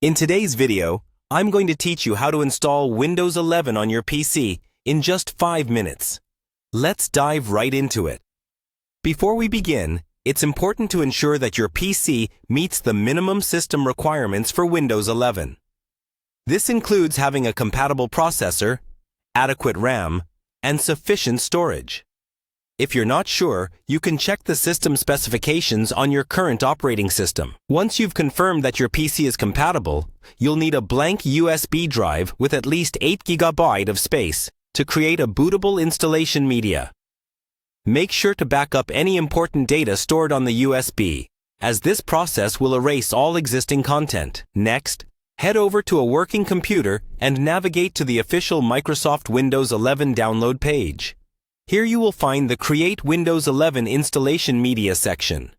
In today's video, I'm going to teach you how to install Windows 11 on your PC in just 5 minutes. Let's dive right into it. Before we begin, it's important to ensure that your PC meets the minimum system requirements for Windows 11. This includes having a compatible processor, adequate RAM, and sufficient storage. If you're not sure, you can check the system specifications on your current operating system. Once you've confirmed that your PC is compatible, you'll need a blank USB drive with at least 8 GB of space to create a bootable installation media. Make sure to back up any important data stored on the USB, as this process will erase all existing content. Next, head over to a working computer and navigate to the official Microsoft Windows 11 download page. Here you will find the Create Windows 11 Installation Media section.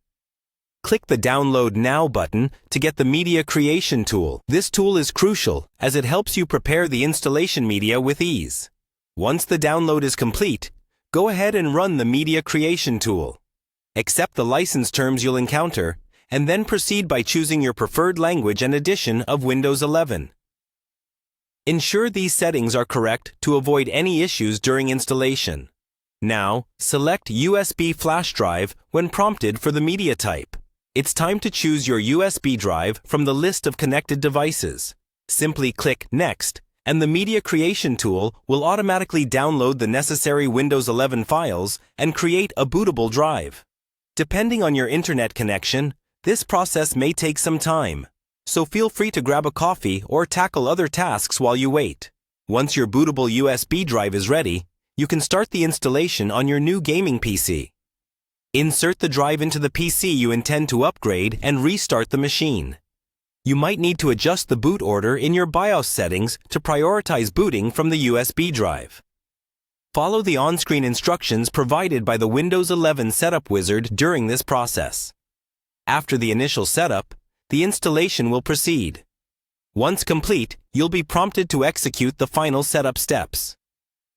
Click the Download Now button to get the Media Creation tool. This tool is crucial as it helps you prepare the installation media with ease. Once the download is complete, go ahead and run the Media Creation tool. Accept the license terms you'll encounter, and then proceed by choosing your preferred language and edition of Windows 11. Ensure these settings are correct to avoid any issues during installation. Now, select USB flash drive when prompted for the media type. It's time to choose your USB drive from the list of connected devices. Simply click Next, and the Media Creation tool will automatically download the necessary Windows 11 files and create a bootable drive. Depending on your internet connection, this process may take some time, so feel free to grab a coffee or tackle other tasks while you wait. Once your bootable USB drive is ready, you can start the installation on your new gaming PC. Insert the drive into the PC you intend to upgrade and restart the machine. You might need to adjust the boot order in your BIOS settings to prioritize booting from the USB drive. Follow the on-screen instructions provided by the Windows 11 Setup Wizard during this process. After the initial setup, the installation will proceed. Once complete, you'll be prompted to execute the final setup steps.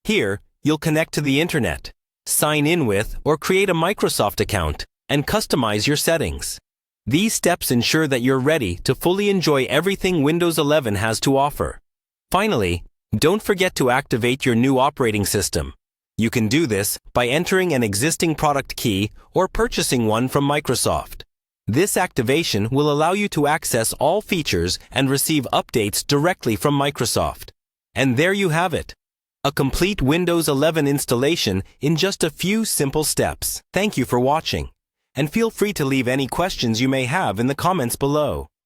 Here, you'll connect to the internet, sign in with or create a Microsoft account, and customize your settings. These steps ensure that you're ready to fully enjoy everything Windows 11 has to offer. Finally, don't forget to activate your new operating system. You can do this by entering an existing product key or purchasing one from Microsoft. This activation will allow you to access all features and receive updates directly from Microsoft. And there you have it. A complete Windows 11 installation in just a few simple steps. Thank you for watching, and feel free to leave any questions you may have in the comments below.